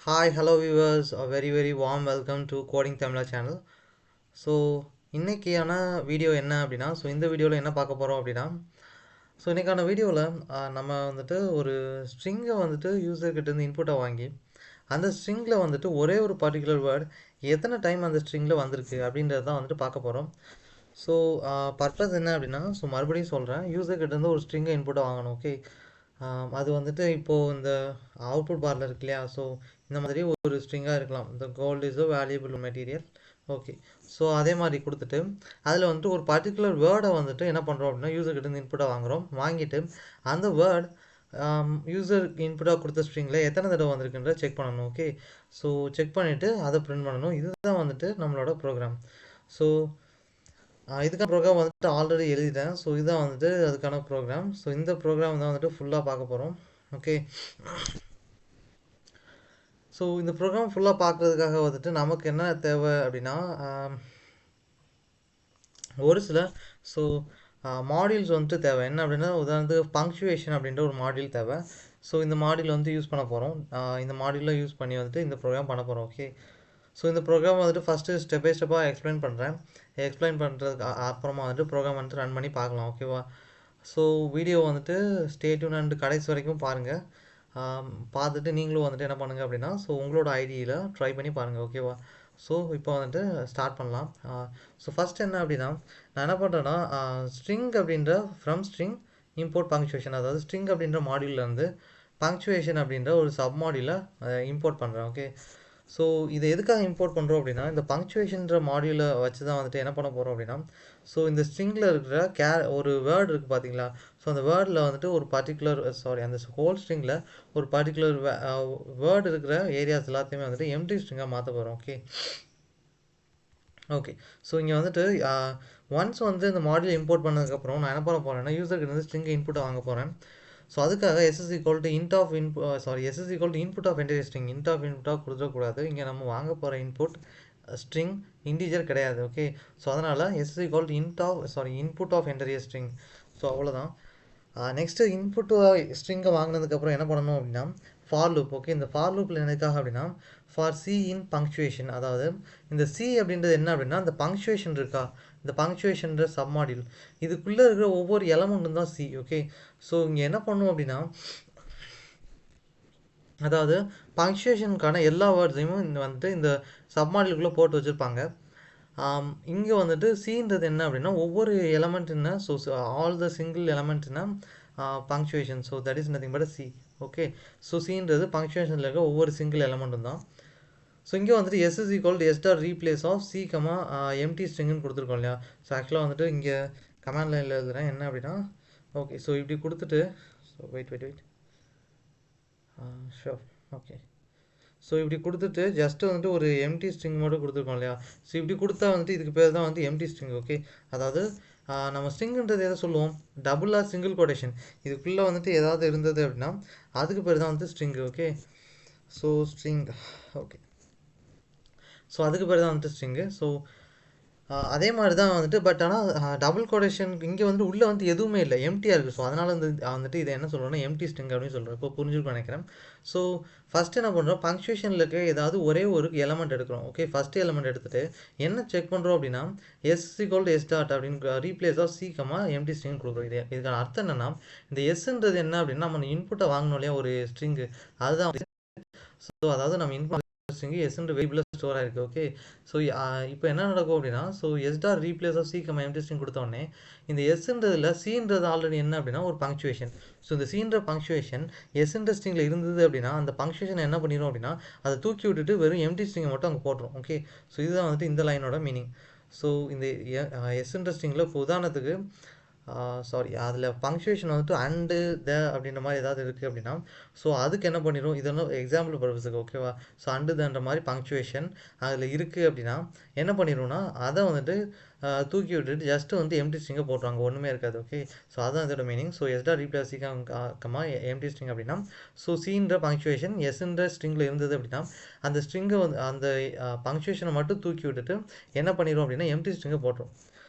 Hi, hello viewers, a very warm welcome to Coding Tamila channel. So இன்றைக்கியான video என்ன அப்படின்னா இந்த வீடியோவில் என்ன பார்க்க போகிறோம் அப்படின்னா இன்றைக்கான வீடியோவில் நம்ம வந்துட்டு ஒரு ஸ்ட்ரிங்கை வந்துட்டு யூசர்கிட்டேருந்து இன்புட்டை வாங்கி அந்த ஸ்ட்ரிங்கில் வந்துட்டு ஒரே ஒரு பர்டிகுலர் வேர்ட் எத்தனை டைம் அந்த ஸ்ட்ரிங்கில் வந்திருக்கு அப்படின்றது தான் வந்துட்டு பார்க்க போகிறோம். ஸோ பர்பஸ் என்ன அப்படின்னா மறுபடியும் சொல்கிறேன், யூசர்கிட்டேருந்து ஒரு ஸ்ட்ரிங்கை இன்புட்டை வாங்கணும். ஓகே, அது வந்துட்டு இப்போது இந்த அவுட்புட் பாரில் இருக்கு இல்லையா, ஸோ இந்த மாதிரி ஒரு ஸ்ட்ரிங்காக இருக்கலாம். இந்த gold is a valuable material. Okay, so அதே மாதிரி கொடுத்துட்டு அதில் வந்துட்டு ஒரு பர்டிகுலர் வேர்டை வந்துட்டு என்ன பண்ணுறோம் அப்படின்னா யூசர்கிட்ட இன்புட்டாக வாங்கிட்டு அந்த வேர்ட் யூசர் இன்புட்டாக கொடுத்த ஸ்ட்ரிங்கில் எத்தனை தடவை வந்திருக்குன்ற செக் பண்ணணும். ஓகே, ஸோ செக் பண்ணிவிட்டு அதை பிரிண்ட் பண்ணணும். இதுதான் வந்துட்டு நம்மளோட ப்ரோக்ராம். ஸோ இதுக்கான ப்ரோக்ராம் வந்துட்டு ஆல்ரெடி எழுதிட்டேன். ஸோ இதுதான் வந்துட்டு அதுக்கான ப்ரோக்ராம். ஸோ இந்த ப்ரோக்ராம் தான் வந்துட்டு ஃபுல்லாக பார்க்க போகிறோம். ஓகே, ஸோ இந்த ப்ரோக்ராம் ஃபுல்லாக பார்க்குறதுக்காக வந்துட்டு நமக்கு என்ன தேவை அப்படின்னா ஒரு சில மாடியூல்ஸ் வந்துட்டு தேவை. என்ன அப்படின்னா உதாரணத்துக்கு பங்க்சுவேஷன் அப்படின்ற ஒரு மாடியூல் தேவை. ஸோ இந்த மாடியூல் வந்து யூஸ் பண்ண போகிறோம். இந்த மாடியூலில் யூஸ் பண்ணி வந்துட்டு இந்த ப்ரோக்ராம் பண்ண போகிறோம். ஓகே, ஸோ இந்த ப்ரோக்ராம் வந்துட்டு ஃபஸ்ட்டு ஸ்டெப் பை ஸ்டெப்பாக எக்ஸ்பிளைன் பண்ணுறேன். எக்ஸ்பிளைன் பண்ணுறதுக்கு அப்புறமா வந்துட்டு ப்ரோக்ராம் வந்துட்டு ரன் பண்ணி பார்க்கலாம். ஓகேவா, ஸோ வீடியோ வந்துட்டு ஸ்டே டியூன் அண்ட் கடைசி வரைக்கும் பாருங்கள். பார்த்துட்டு நீங்களும் வந்துட்டு என்ன பண்ணுங்கள் அப்படின்னா உங்களோட ஐடியில் ட்ரை பண்ணி பாருங்கள். ஓகேவா, ஸோ இப்போ வந்துட்டு ஸ்டார்ட் பண்ணலாம். ஸோ ஃபஸ்ட் என்ன அப்படின்னா நான் என்ன பண்ணுறேன்னா ஸ்ட்ரிங் அப்படின்ற ஃப்ரம் ஸ்ட்ரிங் இம்போர்ட் பங்க்சுவேஷன், அதாவது ஸ்ட்ரிங் அப்படின்ற மாடியூல்லேருந்து பங்க்சுவேஷன் அப்படின்ற ஒரு சப் மாடியூலை இம்போர்ட் பண்ணுறேன். ஓகே, ஸோ இதை எதுக்காக இம்போர்ட் பண்ணுறோம் அப்படின்னா இந்த பங்க்சுவேஷன்ற மாடியூலை வச்சு தான் வந்துட்டு என்ன பண்ண போகிறோம் அப்படின்னா இந்த ஸ்ட்ரிங்கில் இருக்கிற ஒரு வேர்டு இருக்குது பார்த்தீங்களா, ஸோ அந்த வேர்டில் வந்துட்டு ஒரு பர்டிகுலர் அந்த ஹோல் ஸ்ட்ரிங்கில் ஒரு பர்டிகுலர் வேர்டு இருக்கிற ஏரியாஸ் எல்லாத்தையுமே வந்துட்டு எம்டி ஸ்ட்ரிங்காக மாற்ற போகிறோம். ஓகே ஓகே ஸோ இங்கே வந்துட்டு ஒன்ஸ் வந்து இந்த மாடியூல் இம்போர்ட் பண்ணதுக்கப்புறம் நான் என்ன பண்ண போகிறேன்னா யூசர்கிட்ட வந்து ஸ்ட்ரிங்கை இன்புட்டை வாங்க போகிறேன். ஸோ அதுக்காக SS equal to int of SS equal to input of entire string int of input கொடுத்துடக்கூடாது. இங்கே நம்ம வாங்க போகிற இன்புட் ஸ்ட்ரிங் இன்டிஜர் கிடையாது. ஓகே, ஸோ அதனால் SS equal to input of entire string. So அவ்வளோதான். நெக்ஸ்ட்டு இன்புட் ஸ்ட்ரிங்கை வாங்கினதுக்கப்புறம் என்ன பண்ணணும் அப்படின்னா ஃபார் லூப். ஓகே, இந்த ஃபார் லூப்பில் எனக்காக அப்படின்னா ஃபார் சி இன் பங்க்சுவேஷன், அதாவது இந்த சி அப்படின்றது என்ன அப்படின்னா இந்த பங்க்சுவேஷன் இருக்கா, இந்த பங்க்சுவேஷன்ற சப் மாடியூல் இதுக்குள்ளே இருக்கிற ஒவ்வொரு எலமெண்ட்டும் தான் சி. ஓகே, ஸோ இங்கே என்ன பண்ணும் அப்படின்னா அதாவது பங்க்சுவேஷனுக்கான எல்லா வேர்ட்ஸையும் வந்துட்டு இந்த சப் மாடியூலுக்குள்ளே போட்டு வச்சுருப்பாங்க. இங்கே வந்துட்டு சின்றது என்ன அப்படின்னா ஒவ்வொரு எலமெண்ட் என்ன, ஸோ ஆல் த சிங்கிள் எலமெண்ட்னா punctuation, so that is nothing but C. Okay, so சின்றது பங்க்சுவேஷனில் இருக்க ஒவ்வொரு சிங்கிள் எலமெண்ட்டும் தான். ஸோ இங்கே வந்துட்டு S is equal to S dot replace of C, empty ஸ்ட்ரிங்குன்னு கொடுத்துருக்கோம் இல்லையா. ஸோ ஆக்சுவலாக வந்துட்டு இங்கே கமாண்ட் லைனில் எழுதுகிறேன் என்ன அப்படின்னா ஓகே, ஸோ இப்படி கொடுத்துட்டு வெயிட் ஷோர். ஓகே, ஸோ இப்படி கொடுத்துட்டு ஜஸ்ட்டு வந்துட்டு ஒரு எம்டி ஸ்ட்ரிங் மட்டும் கொடுத்துருக்கோம் இல்லையா. ஸோ இப்படி கொடுத்தா வந்துட்டு இதுக்கு பேர் தான் வந்து எம்டி ஸ்ட்ரிங். ஓகே, அதாவது நம்ம ஸ்ட்ரிங்குன்றது எதை சொல்லுவோம், டபுளாக சிங்கிள் கொட்டேஷன் இதுக்குள்ளே வந்துட்டு ஏதாவது இருந்தது அப்படின்னா அதுக்கு பேர் தான் வந்து string. Okay, so string. Okay, so அதுக்கு பேர் தான் வந்துட்டு ஸ்ட்ரிங்கு. ஸோ அதே மாதிரி தான் வந்துட்டு பட் ஆனால் டபுள் கோடேஷன் இங்கே வந்துட்டு உள்ளே வந்து எதுவுமே இல்லை, எம்டியாக இருக்குது. ஸோ அதனால் வந்துட்டு இதை என்ன சொல்கிறோன்னா எம்டி ஸ்ட்ரிங் அப்படின்னு சொல்கிறோம். இப்போ புரிஞ்சுருக்கும் நினைக்கிறேன். ஸோ ஃபஸ்ட்டு என்ன பண்ணுறோம், பங்க்சுவேஷனில் இருக்க ஏதாவது ஒரே ஒரு எலமெண்ட் எடுக்கிறோம். ஓகே, ஃபஸ்ட்டு எலமெண்ட் எடுத்துகிட்டு என்ன செக் பண்ணுறோம் அப்படின்னா S equal to S dot அப்படின்னு replace of C, empty string கொடுக்குறோம். இதுக்கான அர்த்தம் என்னென்னா இந்த எஸ்ன்றது என்ன அப்படின்னா நம்ம இன்புட்டை வாங்கணும் இல்லையா ஒரு ஸ்ட்ரிங்கு, அதுதான். ஸோ அதாவது நம்ம இன்புட் ஸ்ட்ரிங் எஸ்ன்ற வேரியபிளில் ஸ்டோர் ஆயிருக்கு. ஓகே, ஸோ இப்போ என்ன நடக்கும் அப்படின்னா S dot replace of C empty string கொடுத்தோடனே இந்த எஸ்ன்றதில் சின்றது ஆல்ரெடி என்ன அப்படின்னா ஒரு பங்க்சுவேஷன். ஸோ இந்த சின்ற பங்க்சுவேஷன் எஸ்ன்ற ஸ்ட்ரிங்கில் இருந்தது அப்படின்னா அந்த பங்க்சுவேஷன் என்ன பண்ணிடும் அப்படின்னா அதை தூக்கி விட்டுட்டு வெறும் எம்டி ஸ்ட்ரிங்கை மட்டும் அங்கே போட்டுரும். ஓகே, ஸோ இதுதான் வந்துட்டு இந்த லைனோட மீனிங். ஸோ இந்த எஸ்ன்ற ஸ்ட்ரிங்கில் இப்போ உதாரணத்துக்கு அதில் பங்க்சுவேஷன் வந்துட்டு அண்டு த அப்படின்ற மாதிரி ஏதாவது இருக்குது அப்படின்னா ஸோ அதுக்கு என்ன பண்ணிடும், இதெல்லாம் எக்ஸாம்பிள் பர்பஸுக்கு. ஓகேவா, ஸோ அண்டு தன்ற மாதிரி பங்க்சுவேஷன் அதில் இருக்குது அப்படின்னா என்ன பண்ணிடும்னா அதை வந்துட்டு தூக்கி விட்டுட்டு ஜஸ்ட்டு வந்து எம்டி ஸ்ட்ரிங்கை போட்டுருவாங்க, ஒன்றுமே இருக்காது. ஓகே, ஸோ அதுதான் இதோட meaning. So S dot replace empty string அப்படின்னா சின்ற பங்க்சுவேஷன் எஸ்ன்ற ஸ்ட்ரிங்கில் இருந்தது அப்படின்னா அந்த ஸ்ட்ரிங்கை வந்து அந்த பங்க்சுவேஷனை மட்டும் தூக்கி விட்டுட்டு என்ன பண்ணிடும் அப்படின்னா எம்டி ஸ்ட்ரிங்கை போட்டுரும்.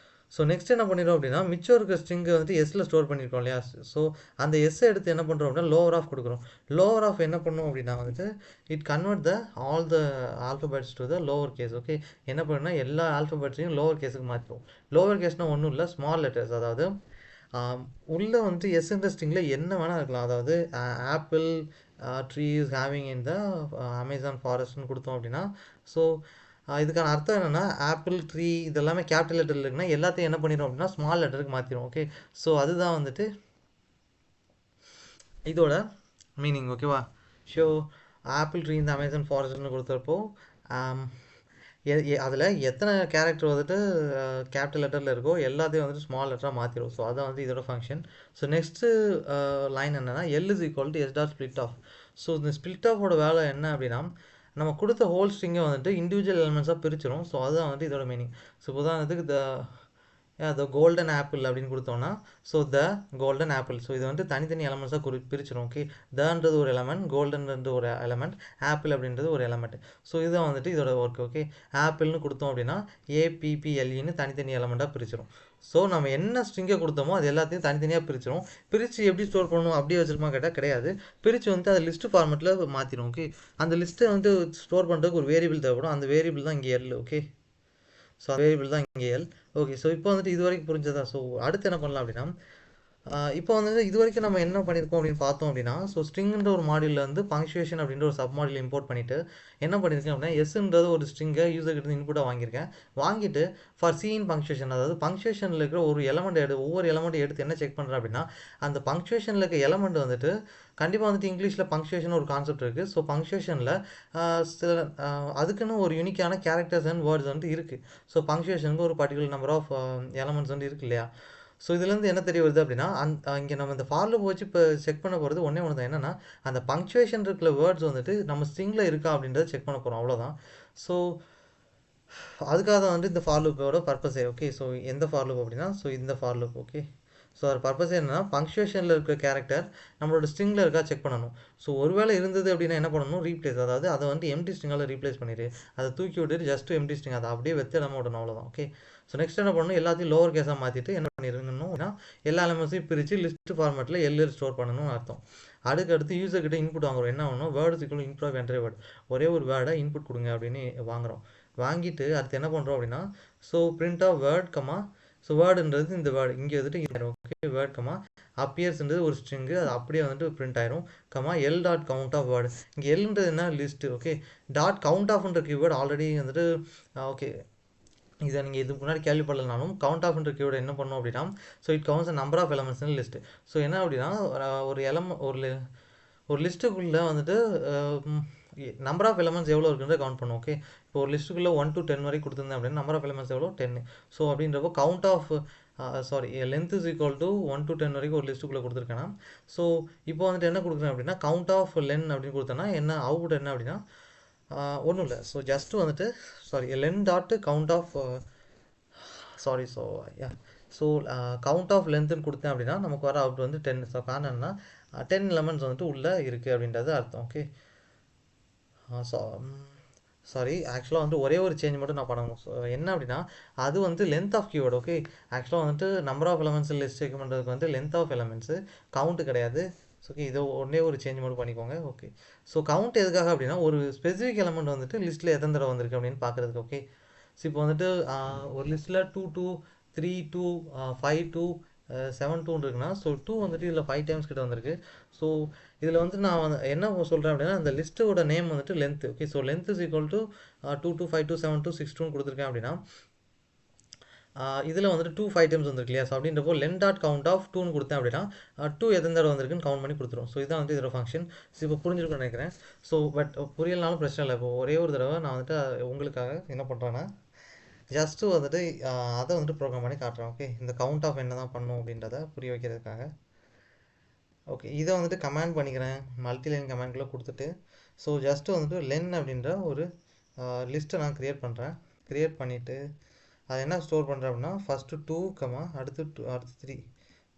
ஸோ நெக்ஸ்ட் என்ன பண்ணிடுறோம் அப்படின்னா மிச்சம் இருக்கிற ஸ்ட்ரிங்கை வந்துட்டு எஸ்ஸில் ஸ்டோர் பண்ணியிருக்கோம் இல்லையா. ஸோ அந்த எஸ்ஸை எடுத்து என்ன பண்ணுறோம் அப்படின்னா லோவர் ஆஃப் கொடுக்குறோம். லோவர் ஆஃப் என்ன பண்ணும் அப்படின்னா வந்துட்டு it convert the all the alphabets to the lower case. Okay, என்ன பண்ணுன்னா எல்லா ஆல்ஃபபெட்ஸையும் லோவர் கேஸுக்கு மாற்றிடும். லோவர் கேஸ்னால் ஒன்றும் இல்லை, ஸ்மால் லெட்டர்ஸ். அதாவது உள்ளே வந்துட்டு எஸ்ன்ற ஸ்ட்ரிங்கில் என்ன வேணால் இருக்கலாம். அதாவது apple tree is having in the Amazon ஃபாரஸ்ட்னு கொடுத்தோம் அப்படின்னா, ஸோ இதுக்கான அர்த்தம் என்னென்னா ஆப்பிள் ட்ரீ இதெல்லாமே கேபிட்டல் லெட்டரில் இருக்குன்னா எல்லாத்தையும் என்ன பண்ணிடும் அப்படின்னா ஸ்மால் லெட்டருக்கு மாற்றிடும். ஓகே, ஸோ அதுதான் வந்துட்டு இதோட மீனிங். ஓகேவா. ஸோ ஆப்பிள் ட்ரீ இந்த அமேசான் ஃபாரஸ்ட்னு கொடுத்தப்போ அதில் எத்தனை கேரக்டர் வந்துட்டு கேபிட்டல் லெட்டரில் இருக்கோ எல்லாத்தையும் வந்துட்டு ஸ்மால் லெட்டராக மாற்றிடும். ஸோ அதான் வந்து இதோட ஃபங்க்ஷன். ஸோ நெக்ஸ்ட்டு லைன் என்னென்னா L is equal to S dot split of. So இந்த ஸ்பிளிட் ஆஃபோட வேலை என்ன அப்படின்னா நம்ம கொடுத்த ஹோல் ஸ்ட்ரிங்கை வந்துட்டு இண்டிவிஜுவல் எலிமெண்ட்ஸாக பிரிச்சிடும். ஸோ அதுதான் வந்துட்டு இதோட மீனிங். ஸோ உதாரணத்துக்கு த கோல்டன் ஆப்பிள் அப்படின்னு கொடுத்தோம்னா so the golden apple. So இது வந்துட்டு தனித்தனி எலமெண்ட்ஸாக பிரிச்சிடும். ஓகே, தன்றது ஒரு எலமெண்ட், கோல்டன்றது ஒரு எலமெண்ட், ஆப்பிள் அப்படின்றது ஒரு எலமெண்ட். ஸோ இதுதான் வந்துட்டு இதோட ஒர்க். ஓகே, ஆப்பிள்னு கொடுத்தோம் அப்படின்னா ஏபிபிஎல்இன்னு தனித்தனி எலமெண்ட்டாக பிரிச்சிடும். ஸோ நம்ம என்ன ஸ்ட்ரிங்கை கொடுத்தோமோ அது எல்லாத்தையும் தனித்தனியாக பிரிச்சிடும். பிரித்து எப்படி ஸ்டோர் பண்ணணும் அப்படியே வச்சிருமா கேட்டால் கிடையாது. பிரித்து வந்துட்டு அதை லிஸ்ட்டு ஃபார்மெட்டில் மாற்றிடும். ஓகே, அந்த லிஸ்ட்டை வந்து ஸ்டோர் பண்ணுறதுக்கு ஒரு வேரியபிள் தேவைப்படும். அந்த வேரியபிள் தான் இங்கே எல். ஓகே, ஸோ வேரியபிள் தான் இங்கே எல். ஓகே, ஸோ இப்போ வந்துட்டு இது வரைக்கும் புரிஞ்சதா. ஸோ அடுத்து என்ன பண்ணலாம் அப்படின்னா இப்போ வந்துட்டு இது வரைக்கும் நம்ம என்ன பண்ணியிருக்கோம் அப்படின்னு பார்த்தோம் அப்படின்னா ஸோ ஸ்ட்ரிங்குன்ற ஒரு மாடியூலில் வந்து பங்க்சுவேஷன் அப்படின்ற ஒரு சப் மாடியூல் இம்போர்ட் பண்ணிவிட்டு என்ன பண்ணியிருக்கேன் அப்படின்னா எஸ்ன்றது ஒரு ஸ்ட்ரிங்கை யூசர்கிட்ட இன்புட்டாக வாங்கியிருக்கேன். வாங்கிட்டு ஃபார் சீன் பங்க்சுவேஷன், அதாவது பங்க்சுவேஷனில் இருக்கிற ஒரு எலமெண்ட் ஒவ்வொரு எலமெண்ட் எடுத்து என்ன செக் பண்ணுறேன் அப்படின்னா அந்த பங்க்சுவேஷனில் இருக்க எலமெண்ட் வந்துட்டு கண்டிப்பாக வந்துட்டு இங்கிலீஷில் பங்க்சுவேஷன் ஒரு கான்செப்ட் இருக்குது. ஸோ பங்க்சுவேஷனில் சில அதுக்குன்னு ஒரு யூனிக்கான கேரக்டர்ஸ் அண்ட் வேர்ட்ஸ் வந்துட்டு இருக்குது. ஸோ பங்க்சுவேஷனுக்கு ஒரு பர்டிகுலர் நம்பர் ஆஃப் எலமெண்ட்ஸ் வந்து இருக்கு இல்லையா. ஸோ இதுலேருந்து என்ன தெரிய வருது அப்படின்னா இங்கே நம்ம இந்த ஃபார் லூப் வச்சு இப்போ செக் பண்ண போகிறது ஒன்றே ஒன்று தான். என்னென்னா அந்த பங்க்சுவேஷன் இருக்கிற வேர்ட்ஸ் வந்துட்டு நம்ம ஸ்ட்ரிங்கில் இருக்கா அப்படின்றத செக் பண்ண போகிறோம், அவ்வளோதான். ஸோ அதுக்காக தான் வந்து இந்த ஃபார் லூப்போட பர்பஸே. ஓகே, ஸோ எந்த ஃபார் லூப் அப்படின்னா ஸோ இந்த ஃபார் லூப். ஓகே, ஸோ அது பர்பஸ் என்னென்னா பங்க்சுவேஷனில் இருக்கிற கேரக்டர் நம்மளோட ஸ்ட்ரிங்கில் இருக்கா செக் பண்ணணும். ஸோ ஒருவேளை இருந்தது அப்படின்னா என்ன பண்ணணும், ரீப்ளேஸ், அதாவது அதை வந்து எம்டி ஸ்ட்ரிங்கால் ரீப்ளேஸ் பண்ணிடு, அதை தூக்கி விட்டுட்டு ஜஸ்ட் எம்டி ஸ்ட்ரிங் அதை அப்படியே வெத்து இடமா விடணும், அவ்வளோதான். ஓகே, ஸோ நெக்ஸ்ட் என்ன பண்ணணும், எல்லாத்தையும் லோவர் கேஸாக மாற்றிட்டு என்ன பண்ணிருக்கணும் அப்படின்னா எல்லா எலமெண்ட்ஸையும் பிரித்து லிஸ்ட் ஃபார்மேட்டில் எல்எல் ஸ்டோர் பண்ணணும்னு அர்த்தம். அடுத்து யூசர் கிட்ட இன்புட் வாங்குறோம். என்ன பண்ணணும், வேர்டு சிக்கல் இன்புட் ஆஃப் என்ட்ரி வேர்டு, ஒரே ஒரு வேர்டை இன்புட் கொடுங்க அப்படின்னு வாங்குறோம். வாங்கிட்டு அடுத்து என்ன பண்ணுறோம் அப்படின்னா so print of word comma, so வேர்டுன்றது இந்த வேர்டு இங்கே வந்துட்டு ஓகே வேர்ட் கமா அப்பியர்ஸ்ன்றது ஒரு ஸ்ட்ரிங்கு, அது அப்படியே வந்துட்டு பிரிண்ட் ஆயிரும். Comma L dot count of word, இங்கே எல்ன்றது என்ன லிஸ்ட்டு. ஓகே, டாட் கவுண்ட் ஆஃப்ன்ற கீவேர்டு ஆல்ரெடி வந்துட்டு ஓகே இதை நீங்கள் இதுக்கு முன்னாடி கேள்விப்படலனாலும் கவுண்ட் ஆஃப்ன்ற கீவேர்டு என்ன பண்ணோம் அப்படின்னா so it counts number of எலமெண்ட்ஸ்னு லிஸ்ட்டு. ஸோ என்ன அப்படின்னா ஒரு லிஸ்ட்டுக்குள்ளே வந்துட்டு நம்பர் ஆஃப் எலமெண்ட்ஸ் எவ்வளோ இருக்குன்றத கவுண்ட் பண்ணும். ஓகே, இப்போ ஒரு லிஸ்ட்டுக்குள்ளே 1 to 10 வரைக்கும் கொடுத்துருந்தேன் அப்படின்னா நம்பர் ஆஃப் எலமெண்ட்ஸ் எவ்வளோ 10. ஸோ அப்படின்றப்போ count of length is equal to 1 to 10 வரைக்கும் ஒரு லிஸ்ட்டுக்குள்ளே கொடுத்துருக்கேன்னா ஸோ இப்போ வந்துட்டு என்ன கொடுக்குறேன் அப்படின்னா கவுண்ட் ஆஃப் லென் அப்படின்னு கொடுத்தேன்னா என்ன அவுட் என்ன அப்படின்னா ஒன்றும் இல்லை. ஸோ ஜஸ்ட்டு வந்துட்டு len dot count of so count of லென்த்துன்னு கொடுத்தேன் அப்படின்னா நமக்கு வர அவுட் வந்து 10. ஸோ காரணம் என்னன்னா 10 எலமெண்ட்ஸ் வந்துட்டு உள்ளே இருக்குது அப்படின்றது அர்த்தம். ஓகே, ஆக்சுவலாக வந்து ஒரே ஒரு சேஞ்ச் மட்டும் நான் பண்ணணும். ஸோ என்ன அப்படின்னா அது வந்து லென்த் ஆஃப் கீவேர்டு. ஓகே, ஆக்சுவலாக வந்துட்டு number of elements list check பண்ணுறதுக்கு வந்து லென்த் ஆஃப் எலமெண்ட்ஸு கவுண்ட்டு கிடையாது. ஓகே, இதை ஒன்றே ஒரு சேஞ்ச் மட்டும் பண்ணிக்கோங்க. ஓகே, ஸோ கவுண்ட் எதுக்காக அப்படின்னா ஒரு ஸ்பெசிஃபிக் எலமெண்ட் வந்துட்டு லிஸ்ட்டில் எத்தனை தடவை வந்திருக்கு அப்படின்னு பார்க்குறதுக்கு. ஓகே, ஸோ இப்போ வந்துட்டு ஒரு லிஸ்ட்டில் 2 2 3 2 5 2 7 2 இருக்குன்னா ஸோ 2 வந்துட்டு இதில் 5 டைம்ஸ் கிட்ட வந்திருக்கு. ஸோ இதில் வந்து நான் என்ன சொல்கிறேன் அப்படின்னா அந்த லிஸ்ட்டோட நேம் வந்துட்டு length. Okay, so length is equal to 2 2 5 2 7 2 6 2 கொடுத்துருக்கேன் அப்படின்னா இதில் வந்துட்டு 2 5 டைம்ஸ் வந்துருக்கு இல்லையா. ஸோ அப்படின்றப்போ லென் டாட் கவுண்ட் ஆஃப் 2ன்னு கொடுத்தேன் அப்படின்னா 2 எத்தனை தடவை வந்திருக்குன்னு கவுண்ட் பண்ணி கொடுத்துரும். ஸோ இதான் வந்து இதோட ஃபங்க்ஷன். ஸோ இப்போ புரிஞ்சிருக்குன்னு நினைக்கிறேன். ஸோ பட் புரியலனாலும் பிரச்சனை இல்லை. இப்போ ஒரே ஒரு தடவை நான் வந்துட்டு உங்களுக்காக என்ன பண்ணுறேன்னா ஜஸ்ட்டு வந்துட்டு அதை வந்துட்டு ப்ரோக்ராம் பண்ணி காட்டுறேன். ஓகே, இந்த கவுண்ட் ஆஃப் என்ன தான் பண்ணும் அப்படின்றத புரிய வைக்கிறதுக்காக. ஓகே, இதை வந்துட்டு கமெண்ட் பண்ணிக்கிறேன், மல்டிலைன் கமெண்ட்குள்ளே கொடுத்துட்டு ஸோ ஜஸ்ட்டு வந்துட்டு லென் அப்படின்ற ஒரு லிஸ்ட்டை நான் க்ரியேட் பண்ணுறேன். க்ரியேட் பண்ணிவிட்டு அது என்ன ஸ்டோர் பண்ணுறேன் அப்படின்னா ஃபஸ்ட்டு 2 கமா அடுத்து 3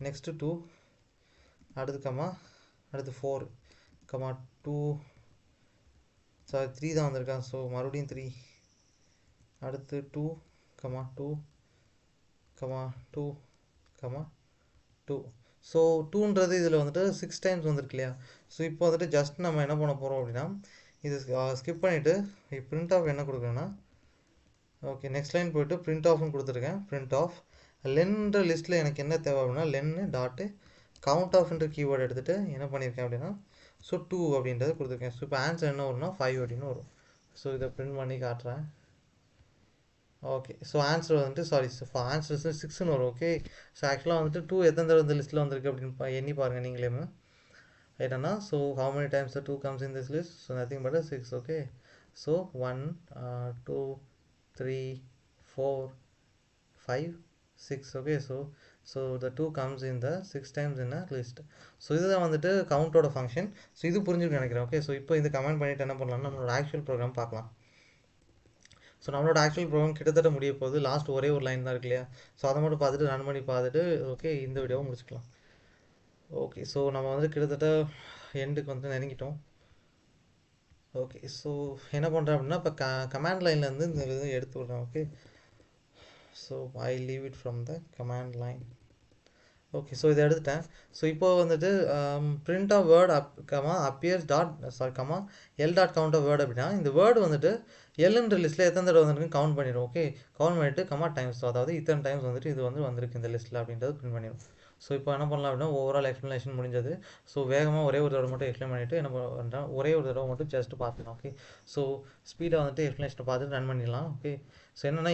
நெக்ஸ்ட்டு 2 அடுத்து கமா அடுத்து 4 கமா 2 3 தான் வந்திருக்கேன். ஸோ மறுபடியும் 3 அடுத்து 2 கமா 2 கமா 2 கமா 2. ஸோ டூன்றது இதில் வந்துட்டு 6 டைம்ஸ் வந்துருக்கு இல்லையா. ஸோ இப்போ வந்துட்டு ஜஸ்ட் நம்ம என்ன பண்ண போகிறோம் அப்படின்னா இது ஸ்கிப் பண்ணிவிட்டு பிரிண்ட் ஆஃப் என்ன கொடுக்குறேன்னா ஓகே நெக்ஸ்ட் லைன் போய்ட்டு பிரிண்ட் ஆஃப்னு கொடுத்துருக்கேன். பிரிண்ட் ஆஃப் லென்ன்ற லிஸ்ட்டில் எனக்கு என்ன தேவை அப்படின்னா லென்னு டாட்டு கவுண்ட் ஆஃப்ன்ற கீவேர்டு எடுத்துகிட்டு என்ன பண்ணியிருக்கேன் அப்படின்னா ஸோ 2 அப்படின்றத கொடுத்துருக்கேன். ஸோ இப்போ ஆன்சர் என்ன வரும்னா 5 அப்படின்னு வரும். ஸோ இதை பிரிண்ட் பண்ணி காட்டுறேன். ஓகே ஸோ ஆன்சர் வந்துட்டு சாரி ஆன்சர் 6ன்னு வரும். ஓகே ஸோ ஆக்சுவலாக வந்துட்டு 2 எத்தனை தடவை இந்த லிஸ்ட்டில் வந்திருக்கு அப்படின்னு எண்ணி பாருங்கள் நீங்களே என்னன்னா. So how many times the 2 comes in this list? So nothing but a 6. Okay, so 1 2 3 4 5 6. Okay, so the 2 comes in the 6 times in a list. So இதுதான் வந்துட்டு கவுண்டோட ஃபங்க்ஷன். ஸோ இது புரிஞ்சுக்க நினைக்கிறேன். ஓகே ஸோ இப்போ இது கமெண்ட் பண்ணிவிட்டு என்ன பண்ணலாம்னா நம்மளோட ஆக்சுவல் ப்ரோக்ராம் பார்க்கலாம். ஸோ நம்மளோட ஆக்சுவல் ப்ரோக்ராம் கிட்டத்தட்ட முடிய போகுது. லாஸ்ட் ஒரே ஒரு லைன் தான் இருக்கு இல்லையா. ஸோ அதை மட்டும் பார்த்துட்டு ரன் பண்ணி பார்த்துட்டு ஓகே இந்த வீடியோவை முடிச்சுக்கலாம். ஓகே ஸோ நம்ம வந்து கிட்டத்தட்ட எண்டுக்கு வந்து நெருங்கிட்டோம். ஓகே ஸோ என்ன பண்ணுறேன் அப்படின்னா இப்போ கமாண்ட் லைன்லேருந்து இந்த இதை எடுத்து விட்றேன். Okay so I leave it from the command line. Okay so இதை எடுத்துட்டேன். ஸோ இப்போ வந்துட்டு print of word appears dot comma L dot count of word அப்படின்னா இந்த வேர்டு வந்துட்டு எல்ன்ற லிஸ்ட்டில் எத்தனை தடவை வந்துருக்கு கவுண்ட் பண்ணிடும். ஓகே கவுண்ட் பண்ணிவிட்டு கமா டைம்ஸ் அதாவது இத்தனை டைம்ஸ் வந்துட்டு இது வந்து வந்திருக்கு இந்த லிஸ்ட்டில் அப்படின்றது பிரிண்ட் பண்ணிடும். ஸோ இப்போ என்ன பண்ணலாம் அப்படின்னா ஓவரால் எக்ஸ்ப்ளனேஷன் முடிஞ்சது. ஸோ வேகமாக ஒரே ஒரு தடவை மட்டும் எக்ஸ்பிளைன் பண்ணிவிட்டு என்ன பண்ணுறேன் ஒரே ஒரு தடவை மட்டும் ஜஸ்ட் பார்த்துக்கலாம். ஓகே ஸோ ஸ்பீடாக வந்துட்டு எக்ஸ்ப்ளனேஷனை பார்த்துட்டு ரன் பண்ணிடலாம். ஓகே ஸோ என்னென்னா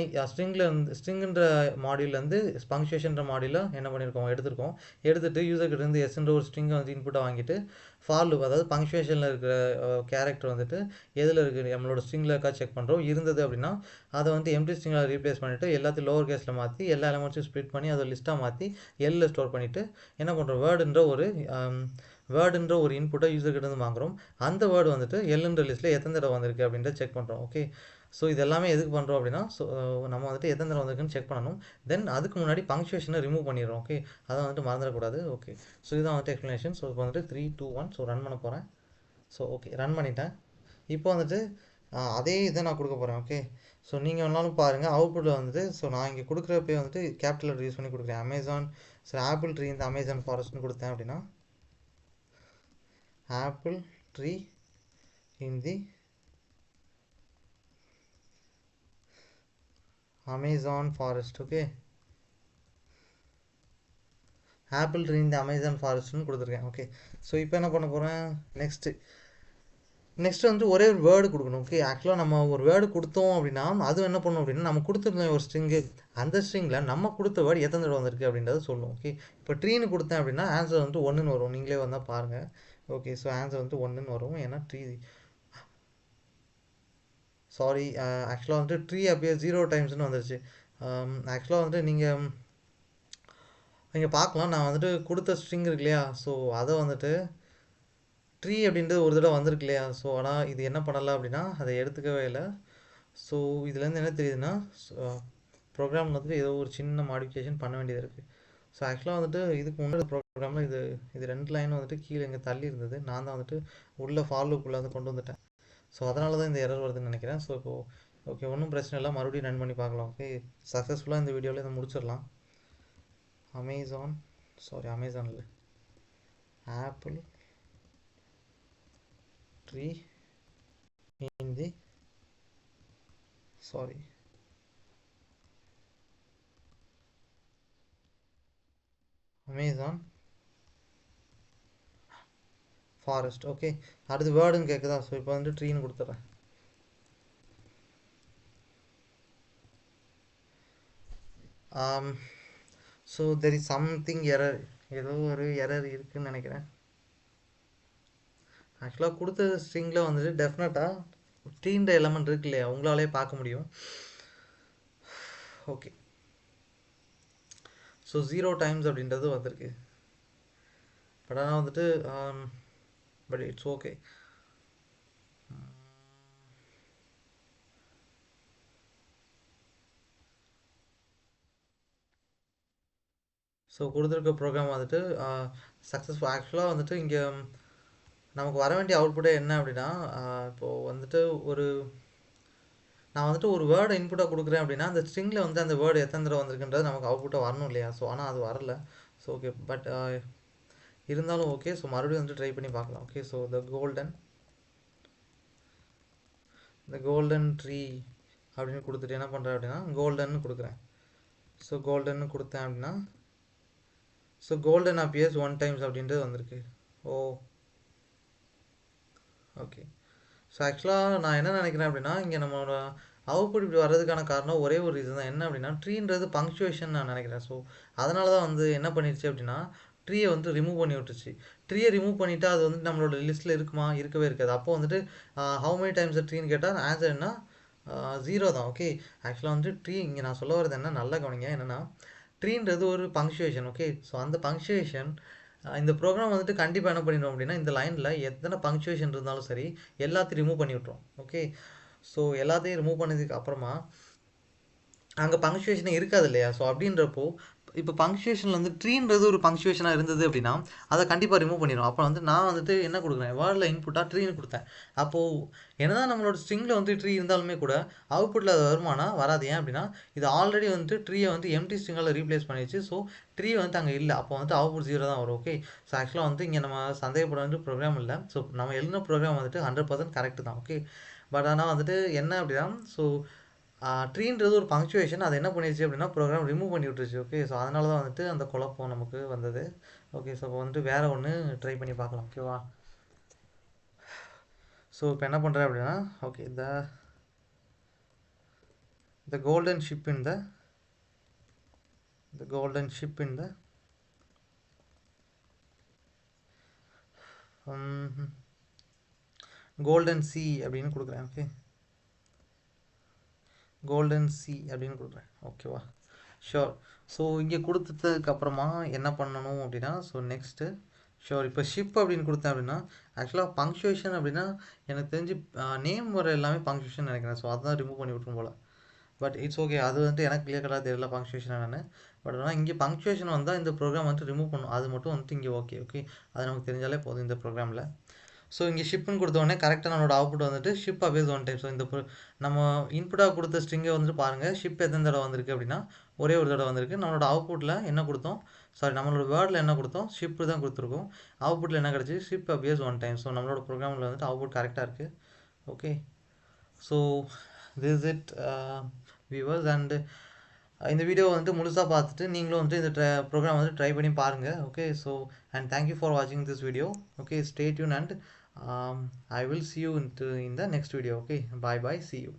ஸ்ட்ரிங்குன்ற மாடியூல்லேருந்து பங்க்சுவேஷன்ற மாடியூலில் என்ன பண்ணியிருக்கோம் எடுத்துகிட்டு யூசர்கிட்டேருந்து எஸ்ன்ற ஒரு ஸ்ட்ரிங்கை வந்து இன்புட்டாக வாங்கிட்டு ஃபார் லூப் அதாவது பங்க்சுவேஷனில் இருக்கிற கேரக்டர் வந்துட்டு எதில் இருக்குது நம்மளோட ஸ்ட்ரிங்கில் இருக்கா செக் பண்ணுறோம். இருந்தது அப்படின்னா அதை வந்து எம்டி ஸ்ட்ரிங்கில் ரீப்ளேஸ் பண்ணிவிட்டு எல்லாத்தையும் லோவர் கேஸில் மாற்றி எல்லா எலமெண்ட்ஸையும் ஸ்ப்ளிட் பண்ணி அதை லிஸ்ட்டாக மாற்றி எல்லில் ஸ்டோர் பண்ணிவிட்டு என்ன பண்ணுறோம் வேர்டுன்ற ஒரு இன்புட்டை யூசர்கிட்டேருந்து வாங்குகிறோம். அந்த வேர்டு வந்துட்டு எல்லுன்ற லிஸ்ட்டில் எத்தனை தடவை வந்திருக்கு அப்படின்றத செக் பண்ணுறோம். ஓகே ஸோ இது எல்லாமே எதுக்கு பண்ணுறோம் அப்படின்னா ஸோ நம்ம வந்துட்டு எத்தனை தடவை வந்திருக்குன்னு செக் பண்ணணும். தென் அதுக்கு முன்னாடி பங்க்சுவேஷனை ரிமூவ் பண்ணிடுறோம். ஓகே அதை வந்துட்டு மறந்துடக்கூடாது. ஓகே ஸோ இதுதான் வந்துட்டு எக்ஸ்ப்ளனேஷன். ஸோ இப்போ வந்துட்டு 3 2 1 ஸோ ரன் பண்ண போகிறேன். ஸோ ஓகே ரன் பண்ணிட்டேன். இப்போ வந்துட்டு அதே இதை நான் கொடுக்க போகிறேன். ஓகே ஸோ நீங்கள் வேணாலும் பாருங்கள் அவுட்புட்டில் வந்துட்டு ஸோ நான் இங்கே கொடுக்குறப்பே வந்துட்டு கேபிட்டல் யூஸ் பண்ணி கொடுக்குறேன். அமேசான் ஸோ ஆப்பிள் ட்ரீ இந்த அமேசான் ஃபாரஸ்ட்னு கொடுத்தேன் அப்படின்னா ஆப்பிள் ட்ரீ இன் தி Amazon forest. Okay apple tree இந்த அமேசான் ஃபாரஸ்ட்னு கொடுத்துருக்கேன். ஓகே ஸோ இப்போ என்ன பண்ண போகிறேன் நெக்ஸ்ட் வந்து ஒரே ஒரு வேர்டு கொடுக்கணும். ஓகே ஆக்சுவலாக நம்ம ஒரு வேர்டு கொடுத்தோம் அப்படின்னா அது என்ன பண்ணணும் அப்படின்னா நம்ம கொடுத்துருந்தோம் ஒரு ஸ்ட்ரிங்கு அந்த ஸ்ட்ரிங்கில் நம்ம கொடுத்த வேர்டு எத்தனை தடவை வந்திருக்கு அப்படின்றத சொல்லும். ஓகே இப்போ ட்ரீன்னு கொடுத்தேன் அப்படின்னா ஆன்சர் வந்து 1ன்னு வரும். நீங்களே வந்தால் பாருங்கள். ஓகே ஸோ ஆன்சர் வந்து 1ன்னு வரும். ஏன்னா ட்ரீ சாரி ஆக்சுவலாக வந்துட்டு ட்ரீ அப்படியே 0 டைம்ஸ்னு வந்துருச்சு. ஆக்சுவலாக வந்துட்டு நீங்கள் பார்க்கலாம் நான் வந்துட்டு கொடுத்த ஸ்ட்ரிங் இருக்கு இல்லையா. ஸோ அதை வந்துட்டு ட்ரீ அப்படின்றது ஒரு தடவை வந்திருக்கு இல்லையா. ஸோ ஆனால் இது என்ன பண்ணலை அப்படின்னா அதை எடுத்துக்கவே இல்லை. ஸோ இதுலேருந்து என்ன தெரியுதுன்னா ப்ரோக்ராமில் வந்துட்டு ஏதோ ஒரு சின்ன மாடிஃபிகேஷன் பண்ண வேண்டியது இருக்குது. ஸோ ஆக்சுவலாக வந்துட்டு இதுக்கு முன்னாடி ப்ரோக்ராமில் இது 2 லைன் வந்துட்டு கீழே இங்கே தள்ளி இருந்தது. நான் தான் வந்துட்டு உள்ளே ஃபாலோக்குள்ளே வந்து கொண்டு வந்துட்டேன். ஸோ அதனால தான் இந்த எரர் வருதுன்னு நினைக்கிறேன். ஸோ இப்போது ஓகே ஒன்றும் பிரச்சனை இல்லை. மறுபடியும் ரன் பண்ணி பார்க்கலாம். ஓகே சக்ஸஸ்ஃபுல்லாக இந்த வீடியோவில் இதை முடிச்சிடலாம். அமேசான் இல்லை ஆப்பிள் ட்ரீ இன் தி அமேசான் ஃபாரஸ்ட். ஓகே அடுத்து வேர்டுன்னு கேட்குதா. ஸோ இப்போ வந்து ட்ரீன்னு கொடுத்துட்றேன். So there is something error ஏதோ ஒரு எரர் இருக்குதுன்னு நினைக்கிறேன். ஆக்சுவலாக கொடுத்த ஸ்ட்ரிங்கில் வந்துட்டு டெஃபினட்டாக ட்ரீன்ற எலமெண்ட் இருக்கு இல்லையா உங்களாலே பார்க்க முடியும். ஓகே ஸோ 0 டைம்ஸ் அப்படின்றது வந்திருக்கு. பட் ஆனால் வந்துட்டு பட் இட்ஸ் ஓகே. ஸோ கொடுத்துருக்க ப்ரோக்ராம் வந்துட்டு சக்ஸஸ்ஃபுல். ஆக்சுவலாக வந்துட்டு இங்கே நமக்கு வர வேண்டிய அவுட்புட்டே என்ன அப்படின்னா இப்போது வந்துட்டு ஒரு நான் வந்துட்டு ஒரு வேர்டை இன்புட்டாக கொடுக்குறேன் அப்படின்னா அந்த ஸ்ட்ரிங்கில் வந்து அந்த வேர்டு எத்தனை தடவை வந்திருக்குன்றது நமக்கு அவுட்புட்டாக வரணும் இல்லையா? ஸோ ஆனால் அது வரல. ஸோ ஓகே, பட் இருந்தாலும் ஓகே. ஸோ மறுபடியும் வந்து ட்ரை பண்ணி பார்க்கலாம். Okay, so the golden tree அப்படின்னு கொடுத்துட்டு என்ன பண்ணுறேன் அப்படின்னா கோல்டன்னு கொடுக்குறேன். ஸோ கோல்டன்னு கொடுத்தேன் அப்படின்னா ஸோ கோல்டன் அப்பியர்ஸ் 1 டைம்ஸ் அப்படின்றது வந்திருக்கு. ஓ ஓகே. ஸோ ஆக்சுவலாக நான் என்ன நினைக்கிறேன் அப்படின்னா இங்கே நம்மளோட அவுட்புட் இப்படி வர்றதுக்கான காரணம் ஒரே ஒரு ரீசன் தான். என்ன அப்படின்னா ட்ரீன்றது பங்க்சுவேஷன் நான் நினைக்கிறேன். ஸோ அதனால தான் வந்து என்ன பண்ணிடுச்சு அப்படின்னா ட்ரீயை வந்து ரிமூவ் பண்ணி விட்டுருச்சு. ட்ரீயை ரிமூவ் பண்ணிவிட்டு அது வந்து நம்மளோட லிஸ்ட்டில் இருக்குமா? இருக்கவே இருக்காது. அப்போ வந்துட்டு ஹவு மெனி டைம்ஸ் ட்ரீன்னு கேட்டால் ஆன்சர் என்ன? 0 தான். ஓகே, ஆக்சுவலாக வந்து ட்ரீ இங்கே நான் சொல்ல வரது என்ன நல்லா கவனிங்க. என்னென்னா ட்ரீன்றது ஒரு பங்க்சுவேஷன். ஓகே, ஸோ அந்த பங்க்சுவேஷன் இந்த ப்ரோக்ராம் வந்துட்டு கண்டிப்பாக என்ன பண்ணிடும் அப்படின்னா இந்த லைனில் எத்தனை பங்க்சுவேஷன் இருந்தாலும் சரி எல்லாத்தையும் ரிமூவ் பண்ணி விட்ரும். ஓகே, ஸோ எல்லாத்தையும் ரிமூவ் பண்ணதுக்கு அப்புறமா அங்கே பங்க்சுவேஷனே இருக்காது இல்லையா? ஸோ அப்படின்றப்போ இப்போ பங்க்சுவேஷனில் வந்து ட்ரீன்றது ஒரு பங்க்சுவேஷனாக இருந்தது அப்படின்னா அதை கண்டிப்பாக ரிமூவ் பண்ணிடும். அப்போ வந்து நான் வந்துட்டு என்ன கொடுக்குறேன், வேர்டில் இன்புட்டாக ட்ரீன்னு கொடுத்தேன். அப்போது என்னதான் நம்மளோட ஸ்ட்ரிங்கில் வந்து ட்ரீ இருந்தாலுமே கூட அவுட்புட்டில் அது வருமானா வராது. ஏன் அப்படின்னா இது ஆல்ரெடி வந்துட்டு ட்ரீயை வந்து எம்டி ஸ்ட்ரிங்கால் ரீப்ளேஸ் பண்ணிடுச்சு. ஸோ ட்ரீ வந்து அங்கே இல்லை. அப்போ வந்து அவுட்புட் 0 தான் வரும். ஓகே, ஸோ ஆக்சுவலாக வந்து இங்கே நம்ம சந்தேகப்பட வேண்டிய ப்ரோக்ராம் இல்லை. ஸோ நம்ம எழுதின ப்ரோக்ராம் வந்துட்டு 100% கரெக்டு தான். ஓகே, பட் ஆனால் வந்துட்டு என்ன அப்படின்னா ஸோ ட்ரீன்றது ஒரு பங்க்சுவேஷன். அது என்ன பண்ணிடுச்சு அப்படின்னா ப்ரோக்ராம் ரிமூவ் பண்ணி விட்டுருச்சு. ஓகே, ஸோ அதனால தான் வந்துட்டு அந்த குழப்பம் நமக்கு வந்தது. ஓகே, ஸோ இப்போ வந்துட்டு வேறு ஒன்று ட்ரை பண்ணி பார்க்கலாம். ஓகேவா? ஸோ இப்போ என்ன பண்ணுறேன் அப்படின்னா okay the golden ship in the golden C அப்படின்னு கொடுக்குறேன். ஓகே, கோல்டன் சி அப்படின்னு கொடுக்குறேன். ஓகேவா? ஷோர். ஸோ இங்கே கொடுத்ததுக்கப்புறமா என்ன பண்ணணும் அப்படின்னா ஸோ நெக்ஸ்ட்டு ஷோர் இப்போ ஷிப் அப்படின்னு கொடுத்தேன் அப்படின்னா ஆக்சுவலாக பங்க்சுவேஷன் அப்படின்னா எனக்கு தெரிஞ்சு நேம் வர எல்லாமே பங்க்சுவேஷன் நினைக்கிறேன். ஸோ அதுதான் ரிமூவ் பண்ணி விட்டுரும் போல். பட் இட்ஸ் ஓகே, அது வந்துட்டு எனக்கு கிளியர் கட்டாக தெரியல பங்க்சுவேஷன் என்னென்னு. பட் ஆனால் இங்கே பங்க்சுவேஷன் வந்தால் இந்த ப்ரோக்ராம் வந்துட்டு ரிமூவ் பண்ணும். அது மட்டும் வந்துட்டு இங்கே ஓகே. ஓகே, அது நமக்கு தெரிஞ்சாலே போதும் இந்த ப்ரோக்ராமில். ஸோ இங்கே ஷிப்னு கொடுத்தோடனே கரெக்டாக நம்மளோட அவுட்புட் வந்துட்டு ஷிப் அபேஸ் 1 டைம். ஸோ இந்த நம்ம இன்புட்டாக கொடுத்த ஸ்ட்ரிங்கை வந்துட்டு பாருங்கள், ஷிப் எத்தனை தடவை வந்திருக்கு அப்படின்னா ஒரே ஒரு தடவை வந்திருக்கு. நம்மளோட அவுட்புட்டில் என்ன கொடுத்தோம், சாரி நம்மளோட வேர்டில் என்ன கொடுத்தோம், ஷிப் தான் கொடுத்துருக்கோம். அவுட்புட்டில் என்ன கிடச்சி, ஷிப் அபேஸ் 1 டைம். ஸோ நம்மளோட ப்ரோக்ராமில் வந்துட்டு அவுட்புட் கரெக்டாக இருக்குது. Okay, so this it viewers. And இந்த வீடியோ வந்துட்டு முழுசாக பார்த்துட்டு நீங்களும் வந்துட்டு இந்த ப்ரோக்ராம் வந்து ட்ரை பண்ணி பாருங்கள். Okay, so and thank you for வாட்சிங் this video. Okay, stay tuned and I will see you in the next video. Okay, bye bye, see you.